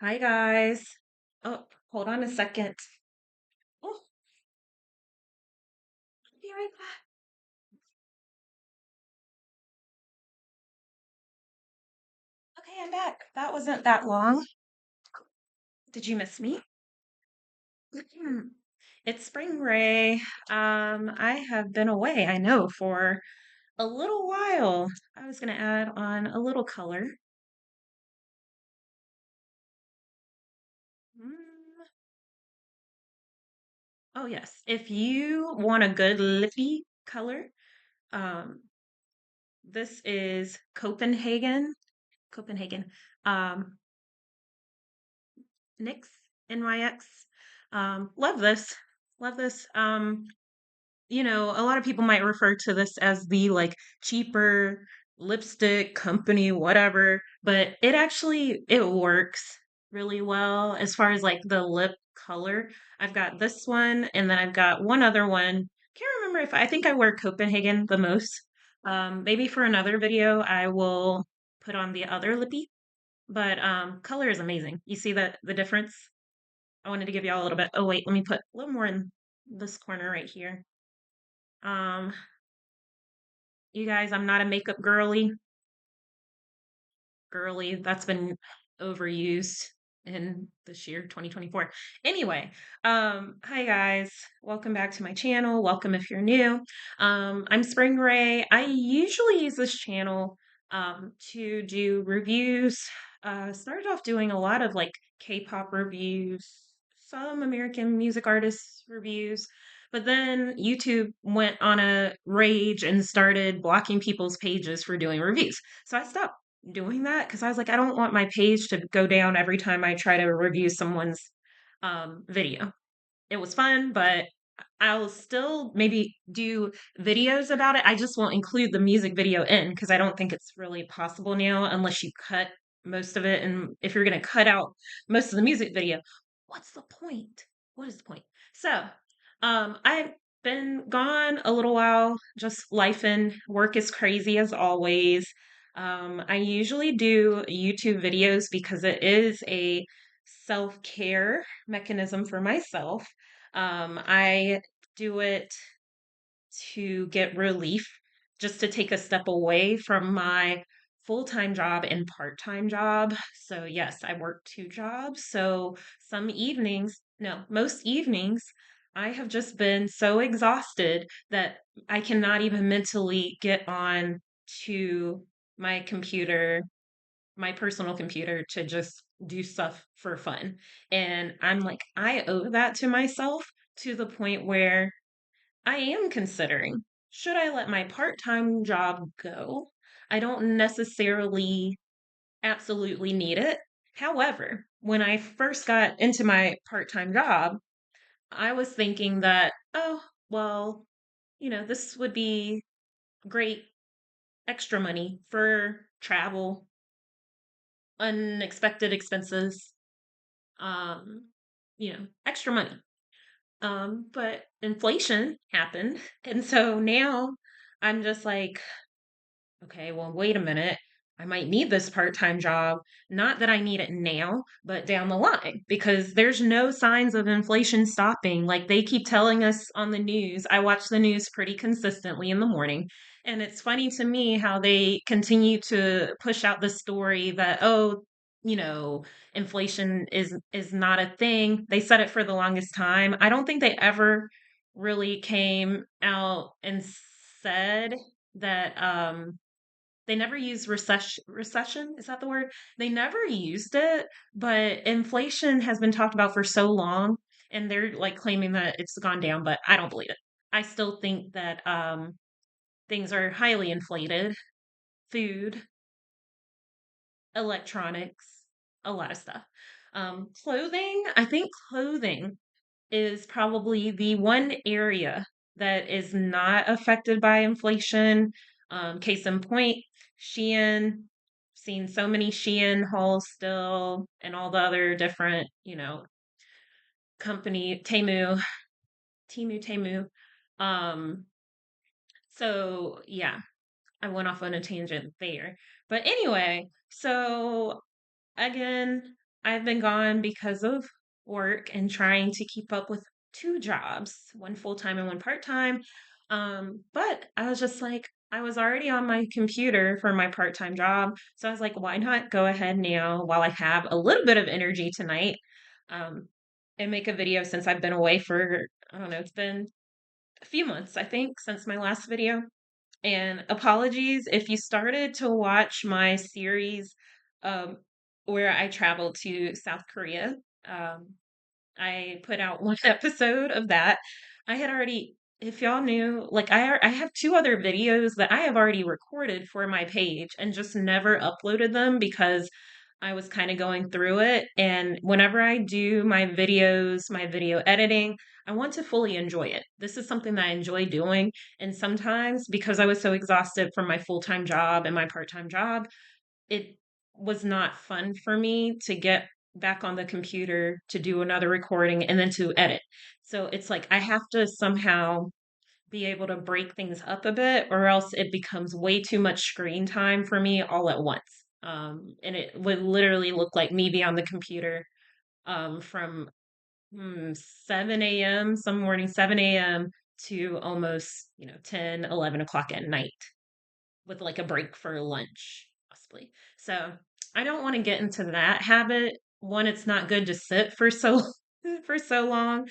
Hi guys. Oh, hold on a second. Oh, be right back. Okay, I'm back. That wasn't that long. Did you miss me? It's spring ray. I have been away, I know, for a little while. I was gonna add on a little color. Mm, Oh yes. If you want a good lippy color, um, this is Copenhagen. Copenhagen. Um, NYX, NYX. Love this. Love this. A lot of people might refer to this as the like cheaper lipstick company, whatever, but it works really well as far as like the lip color. I've got this one and then I've got one other one. Can't remember if I think I wear Copenhagen the most. Maybe for another video I will put on the other lippy, but color is amazing. You see the difference? I wanted to give y'all a little bit. Oh wait, let me put a little more in this corner right here. Um, you guys, I'm not a makeup girly. That's been overused in this year, 2024. Anyway, hi guys. Welcome back to my channel. Welcome if you're new. I'm Spring Ray. I usually use this channel to do reviews. Started off doing a lot of like K-pop reviews, some American music artists reviews. But then YouTube went on a rage and started blocking people's pages for doing reviews. So I stopped doing that because I was like, I don't want my page to go down every time I try to review someone's video. It was fun, but I'll still maybe do videos about it. I just won't include the music video in because I don't think it's really possible now unless you cut most of it. And if you're going to cut out most of the music video, what's the point? What is the point? So, I've been gone a little while, just life and work is crazy as always. I usually do YouTube videos because it is a self-care mechanism for myself. I do it to get relief, just to take a step away from my full-time job and part-time job. So, yes, I work two jobs. So, some evenings, no, most evenings, I have just been so exhausted that I cannot even mentally get on to my computer, my personal computer, to just do stuff for fun. And I'm like, I owe that to myself to the point where I am considering, should I let my part-time job go? I don't necessarily absolutely need it. However, when I first got into my part-time job, I was thinking that, oh, well, this would be great extra money for travel, unexpected expenses, extra money. But inflation happened. And so now I'm just like, okay, well, wait a minute. I might need this part-time job. Not that I need it now, but down the line, because there's no signs of inflation stopping. Like they keep telling us on the news. I watch the news pretty consistently in the morning. And it's funny to me how they continue to push out the story that, oh, inflation is not a thing. They said it for the longest time. I don't think they ever really came out and said that they never used recession, is that the word? They never used it, but inflation has been talked about for so long and they're like claiming that it's gone down, but I don't believe it. I still think that things are highly inflated. Food, electronics, a lot of stuff. Clothing, I think clothing is probably the one area that is not affected by inflation. Case in point, Shein, seen so many Shein hauls still, and all the other different, company, Temu. Um, so yeah, I went off on a tangent there. But anyway, so again, I've been gone because of work and trying to keep up with two jobs, one full time and one part time. But I was just like, I was already on my computer for my part time job. So I was like, why not go ahead now while I have a little bit of energy tonight, um, and make a video since I've been away for, I don't know, it's been a few months, I think, since my last video. And apologies if you started to watch my series, um, where I traveled to South Korea. Um, I put out one episode of that. I had already, if y'all knew, like I have two other videos that I have already recorded for my page and just never uploaded them because I was kind of going through it. And whenever I do my videos, my video editing, I want to fully enjoy it. This is something that I enjoy doing. And sometimes because I was so exhausted from my full-time job and my part-time job, it was not fun for me to get back on the computer to do another recording and then to edit. So it's like I have to somehow be able to break things up a bit, or else it becomes way too much screen time for me all at once. And it would literally look like me be on the computer from 7 a.m., some morning, 7 a.m. to almost, 10, 11 o'clock at night with like a break for lunch, possibly. So I don't want to get into that habit. One, it's not good to sit for so for so long.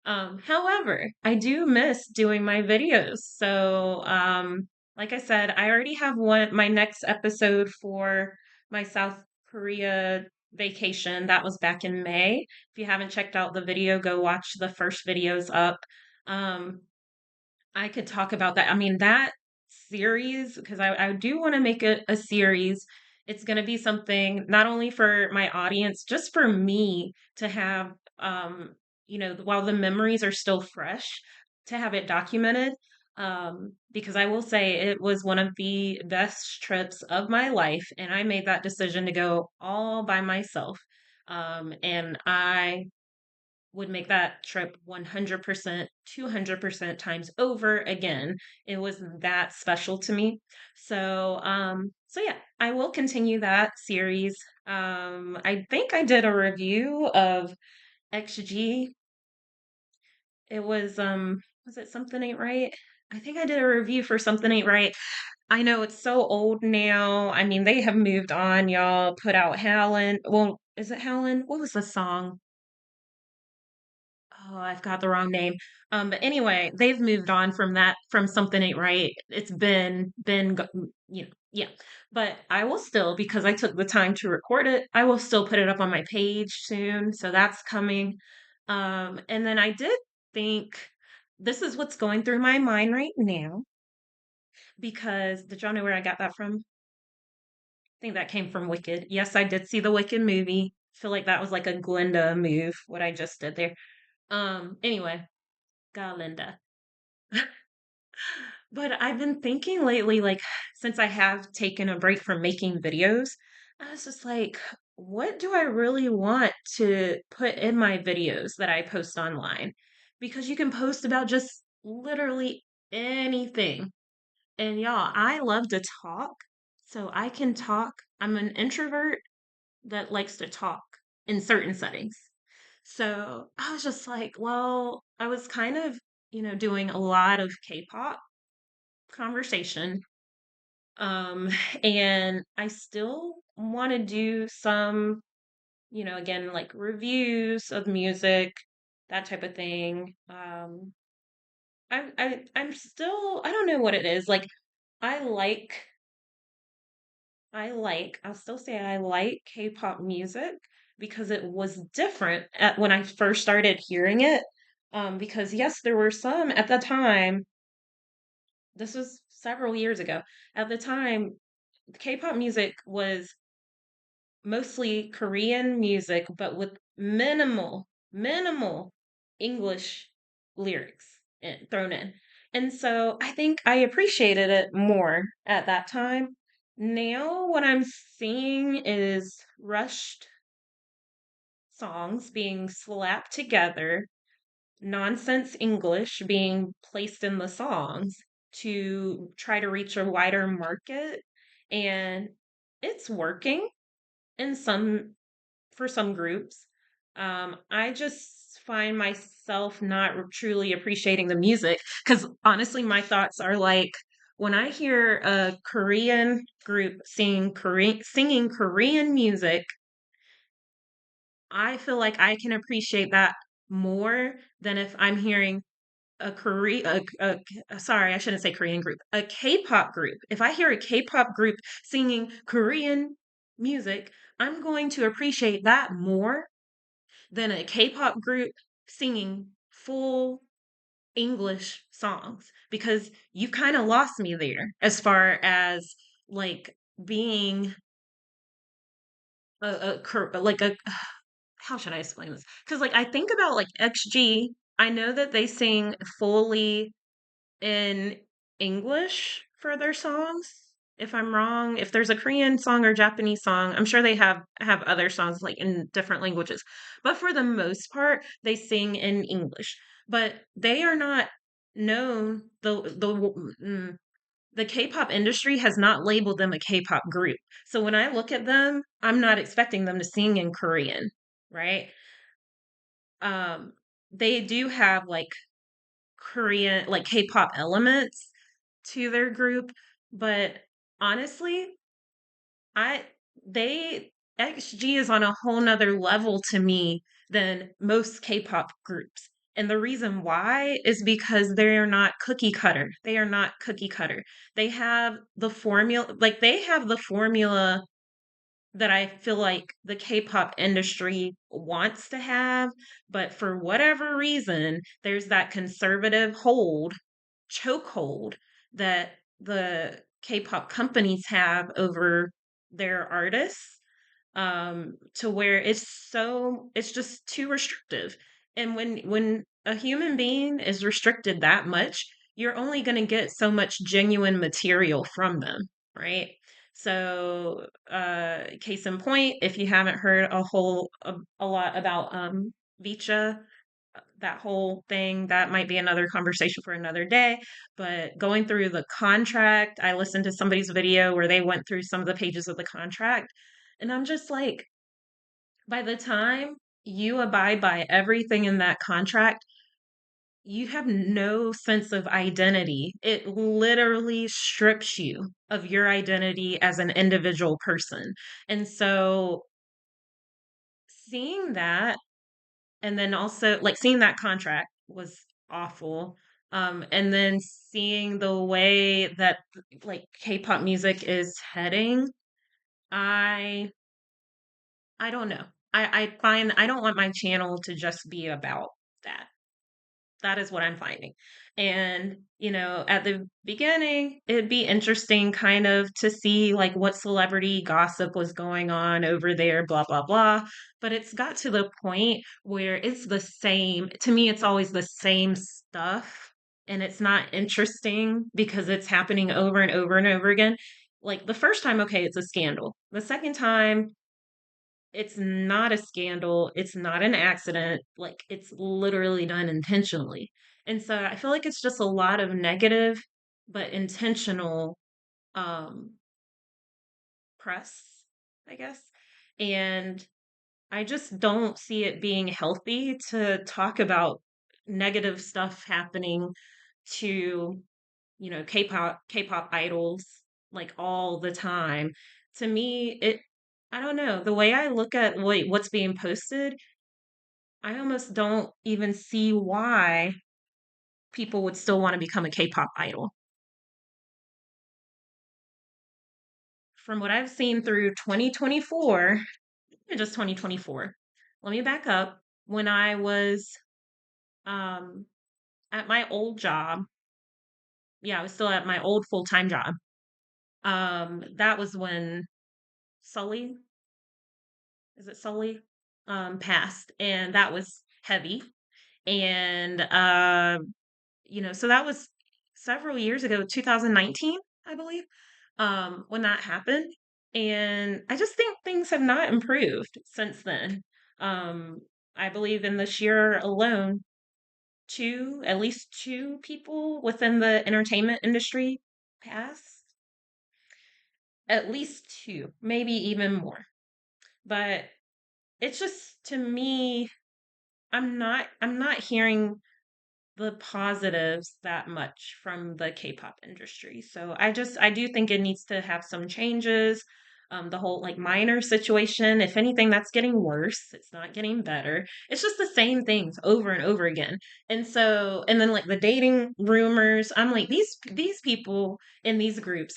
However, I do miss doing my videos. So, like I said, I already have my next episode for my South Korea vacation. That was back in May. If you haven't checked out the video, go watch the first videos up. Um, I could talk about that. I mean, that series, because I do want to make it a series. It's going to be something not only for my audience, just for me to have, while the memories are still fresh, to have it documented. Because I will say it was one of the best trips of my life, and I made that decision to go all by myself. And I would make that trip 100%, 200% times over again. It was that special to me. So yeah, I will continue that series. I think I did a review of XG. It was it Something Ain't Right? I think I did a review for Something Ain't Right. I know it's so old now. I mean, they have moved on, y'all. Put out Howlin'. Well, is it Howlin'? What was the song? Oh, I've got the wrong name. But anyway, they've moved on from that, from Something Ain't Right. It's yeah. But I will still, because I took the time to record it, I will still put it up on my page soon. So that's coming. And then I did think this is what's going through my mind right now, because did y'all know where I got that from? I think that came from Wicked. Yes, I did see the Wicked movie. Feel like that was like a Glinda move, what I just did there. Anyway, Galinda. But I've been thinking lately, like, since I have taken a break from making videos, I was just like, what do I really want to put in my videos that I post online? Because you can post about just literally anything. And y'all, I love to talk, so I can talk. I'm an introvert that likes to talk in certain settings. So I was just like, well, I was kind of, doing a lot of K-pop conversation. Um, and I still want to do some, again, like reviews of music, that type of thing. I'm still, I don't know what it is. Like, I like, I'll still say I like K-pop music because it was different when I first started hearing it. Because yes, there were some at the time, this was several years ago. At the time, K-pop music was mostly Korean music, but with minimal English lyrics thrown in. And so I think I appreciated it more at that time. Now, what I'm seeing is rushed songs being slapped together, nonsense English being placed in the songs to try to reach a wider market. And it's working in some for some groups. I just find myself not truly appreciating the music because honestly, my thoughts are like when I hear a Korean group singing Korean music, I feel like I can appreciate that more than if I'm hearing a sorry, I shouldn't say Korean group, a K-pop group. If I hear a K-pop group singing Korean music, I'm going to appreciate that more than a K-pop group singing full English songs because you kind of lost me there as far as like being like a how should I explain this? Because like I think about like XG, I know that they sing fully in English for their songs. If I'm wrong, if there's a Korean song or Japanese song, I'm sure they have other songs like in different languages. But for the most part, they sing in English. But they are not known the K-pop industry has not labeled them a K-pop group. So when I look at them, I'm not expecting them to sing in Korean, right? Um they do have like Korean like K-pop elements to their group, but honestly, I they XG is on a whole nother level to me than most K-pop groups. And the reason why is because they are not cookie cutter. They are not cookie cutter. They have the formula, like they have the formula that I feel like the K-pop industry wants to have, but for whatever reason, there's that conservative chokehold that the K-pop companies have over their artists, to where it's just too restrictive. And when a human being is restricted that much, you're only going to get so much genuine material from them, right? So, case in point, if you haven't heard a lot about Vicha, that whole thing, that might be another conversation for another day. But going through the contract, I listened to somebody's video where they went through some of the pages of the contract, and I'm just like, by the time you abide by everything in that contract, you have no sense of identity. It literally strips you of your identity as an individual person. And so seeing that, and then also like seeing that contract was awful. And then seeing the way that like K-pop music is heading, I I don't know. I find I don't want my channel to just be about that. That is what I'm finding. And, at the beginning, it'd be interesting kind of to see like what celebrity gossip was going on over there, blah, blah, blah. But it's got to the point where it's the same. To me, it's always the same stuff. And it's not interesting because it's happening over and over and over again. Like the first time, okay, it's a scandal. The second time, it's not a scandal, it's not an accident, like, it's literally done intentionally. And so I feel like it's just a lot of negative, but intentional, um, press, I guess. And I just don't see it being healthy to talk about negative stuff happening to, K-pop idols like all the time. To me, I don't know, the way I look at what's being posted, I almost don't even see why people would still want to become a K-pop idol. From what I've seen through 2024, just 2024. Let me back up. When I was um at my old job, yeah, I was still at my old full-time job. That was when Sully, is it Sully? Passed, and that was heavy. And so that was several years ago, 2019, I believe, when that happened. And I just think things have not improved since then. Um, I believe in this year alone, at least two people within the entertainment industry passed. At least two, maybe even more. But it's just to me, I'm not hearing the positives that much from the K-pop industry. So I do think it needs to have some changes. The whole like minor situation, if anything, that's getting worse. It's not getting better. It's just the same things over and over again. And so, and then like the dating rumors, I'm like these people in these groups,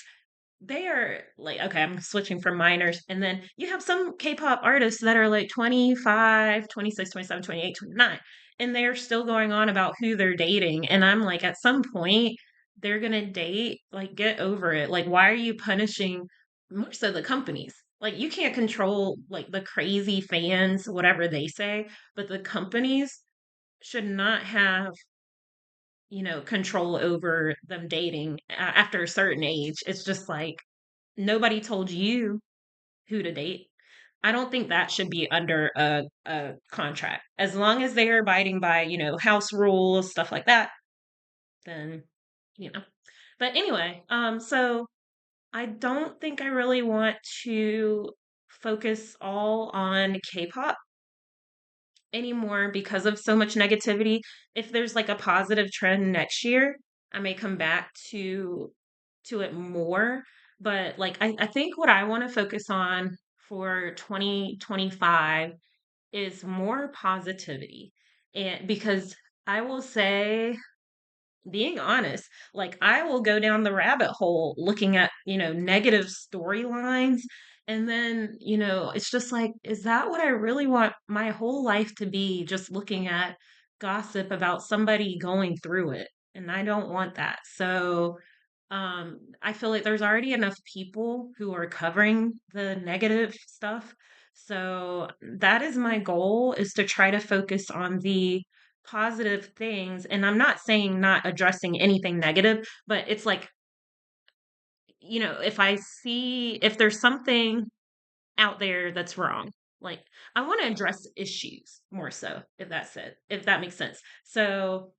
they are like, okay, I'm switching from minors. And then you have some K-pop artists that are like 25, 26, 27, 28, 29, and they're still going on about who they're dating. And I'm like, at some point, they're gonna date, like, get over it. Like, why are you punishing more so the companies? Like, you can't control like the crazy fans, whatever they say, but the companies should not have, control over them dating after a certain age. It's just like nobody told you who to date. I don't think that should be under a contract. As long as they're abiding by, house rules, stuff like that, then, you know. But anyway, so I don't think I really want to focus all on K-pop anymore because of so much negativity. If there's like a positive trend next year, I may come back to it more. But like I think what I want to focus on for 2025 is more positivity. And because I will say, being honest, like I will go down the rabbit hole looking at, negative storylines. And then, it's just like, is that what I really want my whole life to be? Just looking at gossip about somebody going through it. And I don't want that. So, I feel like there's already enough people who are covering the negative stuff. So that is my goal, is to try to focus on the positive things. And I'm not saying not addressing anything negative, but it's like, if I see if there's something out there that's wrong. Like I want to address issues more so, if that makes sense. So,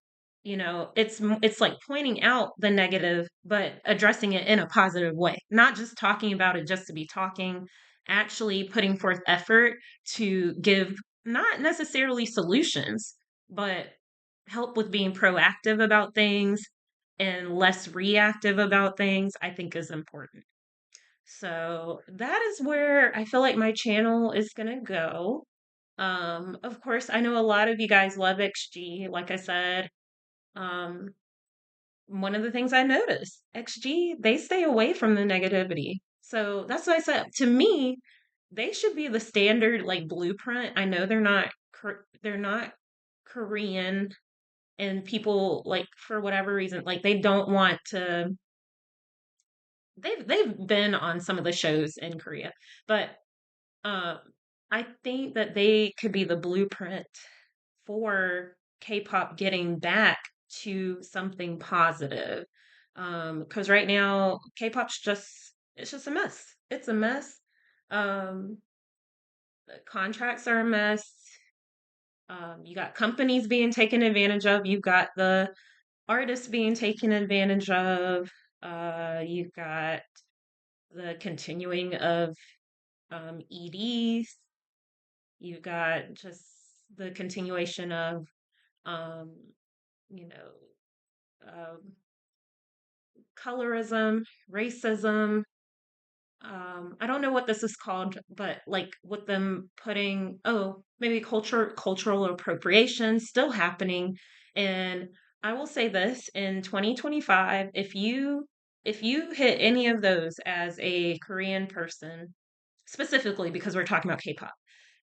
it's like pointing out the negative, but addressing it in a positive way, not just talking about it just to be talking, actually putting forth effort to give not necessarily solutions, but help with being proactive about things and less reactive about things, I think is important. So that is where I feel like my channel is gonna go. Of course, I know a lot of you guys love XG. Like I said, um, one of the things I noticed, XG, they stay away from the negativity. So that's why I said, to me, they should be the standard like blueprint. I know they're not Korean, and people like for whatever reason, like they don't want to. They've been on some of the shows in Korea, but Um, I think that they could be the blueprint for K-pop getting back to something positive. Because right now K-pop's it's just a mess. It's a mess. Um, the contracts are a mess. You got companies being taken advantage of. You've got the artists being taken advantage of. You've got the continuing of EDs. You've got just the continuation of, um, you know, um, colorism, racism. I don't know what this is called, but like with them putting, oh, maybe cultural appropriation still happening. And I will say this, in 2025, if you hit any of those as a Korean person, specifically because we're talking about K-pop.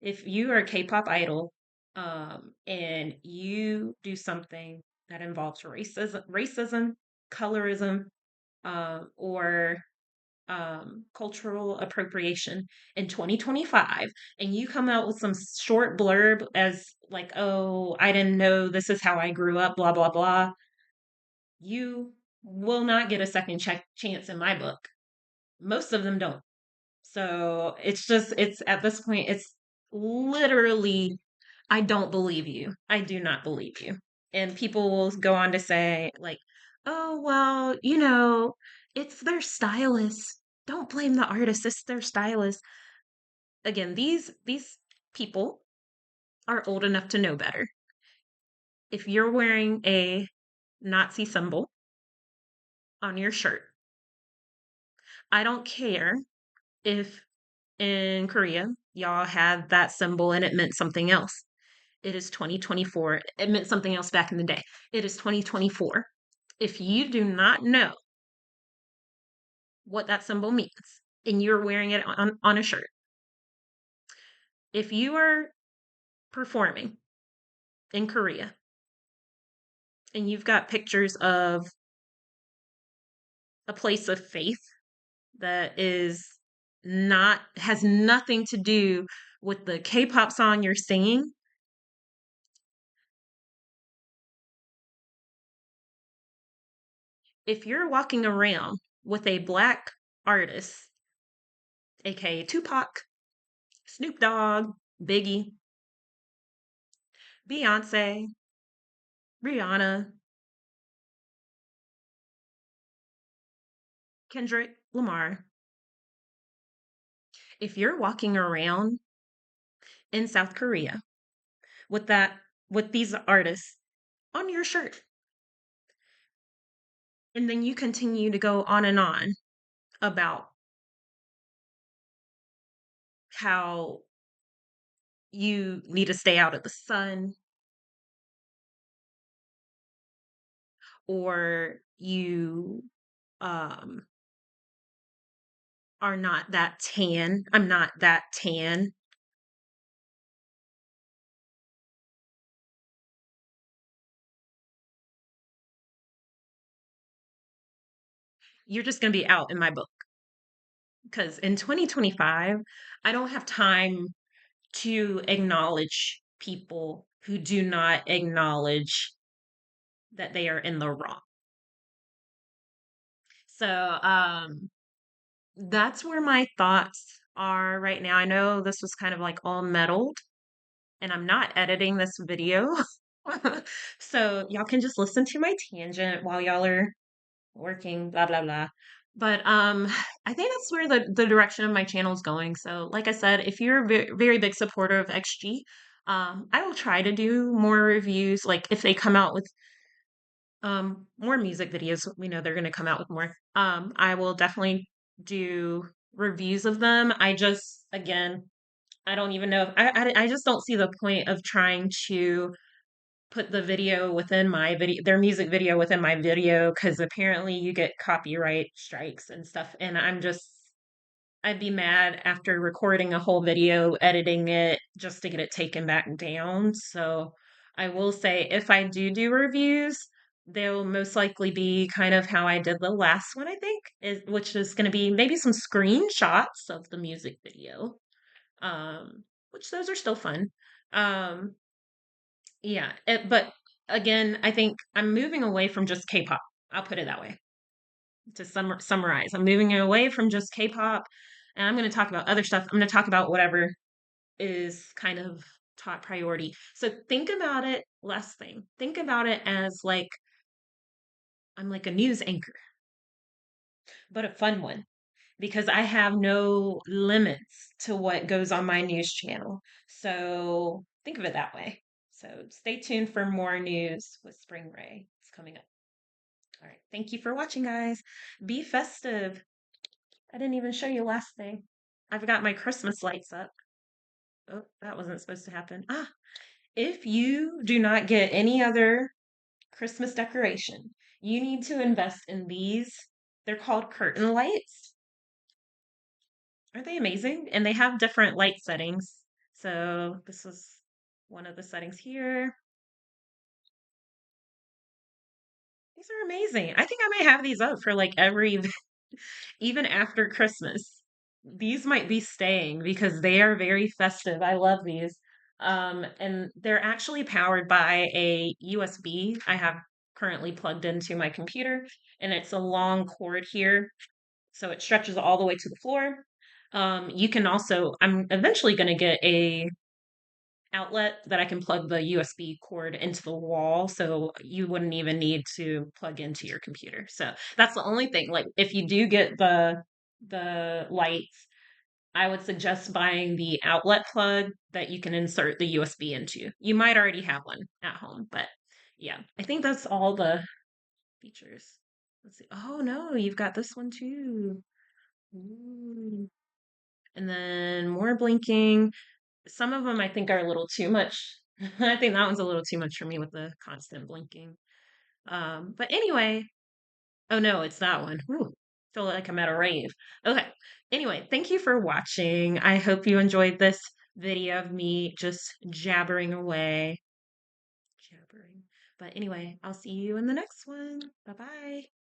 If you are a K-pop idol, and you do something that involves racism, colorism, or cultural appropriation in 2025, and you come out with some short blurb as like, "Oh, I didn't know this is how I grew up," blah blah blah, you will not get a second chance in my book. Most of them don't. So it's at this point, it's literally, I don't believe you. I do not believe you. And people will go on to say, like, oh, well, it's their stylist. Don't blame the artist, it's their stylist. Again, these people are old enough to know better. If you're wearing a Nazi symbol on your shirt, I don't care if in Korea y'all had that symbol and it meant something else. It is 2024. It meant something else back in the day. It is 2024. If you do not know what that symbol means and you're wearing it on a shirt, if you are performing in Korea and you've got pictures of a place of faith that is not has nothing to do with the K-pop song you're singing, if you're walking around with a black artist, aka Tupac, Snoop Dogg, Biggie, Beyonce, Rihanna, Kendrick Lamar, if you're walking around in South Korea with that with these artists on your shirt, and then you continue to go on about how you need to stay out of the sun, or you um are not that tan. I'm not that tan. You're just going to be out in my book, because in 2025, I don't have time to acknowledge people who do not acknowledge that they are in the wrong. So, that's where my thoughts are right now. I know this was kind of like all meddled, and I'm not editing this video. So y'all can just listen to my tangent while y'all are working, blah blah blah. But I think that's where the direction of my channel is going. So like I said, if you're a very big supporter of XG, I will try to do more reviews. Like if they come out with more music videos, we know they're going to come out with more. I will definitely do reviews of them. I just, again, I don't even know if I just don't see the point of trying to put the video within my video, their music video within my video, because apparently you get copyright strikes and stuff. And I'd be mad after recording a whole video, editing it just to get it taken back down. So I will say if I do reviews, they'll most likely be kind of how I did the last one, I think, which is going to be maybe some screenshots of the music video, which those are still fun. Um, yeah, but again, I think I'm moving away from just K-pop. I'll put it that way to summarize. I'm moving away from just K-pop, and I'm going to talk about other stuff. I'm going to talk about whatever is kind of top priority. So think about it, last thing. Think about it as like I'm like a news anchor, but a fun one, because I have no limits to what goes on my news channel. So think of it that way. So stay tuned for more news with Spring Ray. It's coming up. All right. Thank you for watching, guys. Be festive. I didn't even show you last thing. I've got my Christmas lights up. Oh, that wasn't supposed to happen. If you do not get any other Christmas decoration, you need to invest in these. They're called curtain lights. Aren't they amazing? And they have different light settings. So this is one of the settings here. These are amazing. I think I might have these up for like every, even after Christmas. These might be staying because they are very festive. I love these. And they're actually powered by a USB I have currently plugged into my computer, and it's a long cord here, so it stretches all the way to the floor. You can also, I'm eventually going to get a outlet that I can plug the USB cord into the wall, so you wouldn't even need to plug into your computer. So that's the only thing. Like if you do get the lights, I would suggest buying the outlet plug that you can insert the USB into. You might already have one at home, but yeah, I think that's all the features. Let's see. Oh no, you've got this one too. Ooh. And then more blinking. Some of them I think are a little too much. I think that one's a little too much for me with the constant blinking. But anyway, oh no, it's that one. Ooh, feel like I'm at a rave. Okay. Anyway, thank you for watching. I hope you enjoyed this video of me just jabbering away. Jabbering. But anyway, I'll see you in the next one. Bye bye.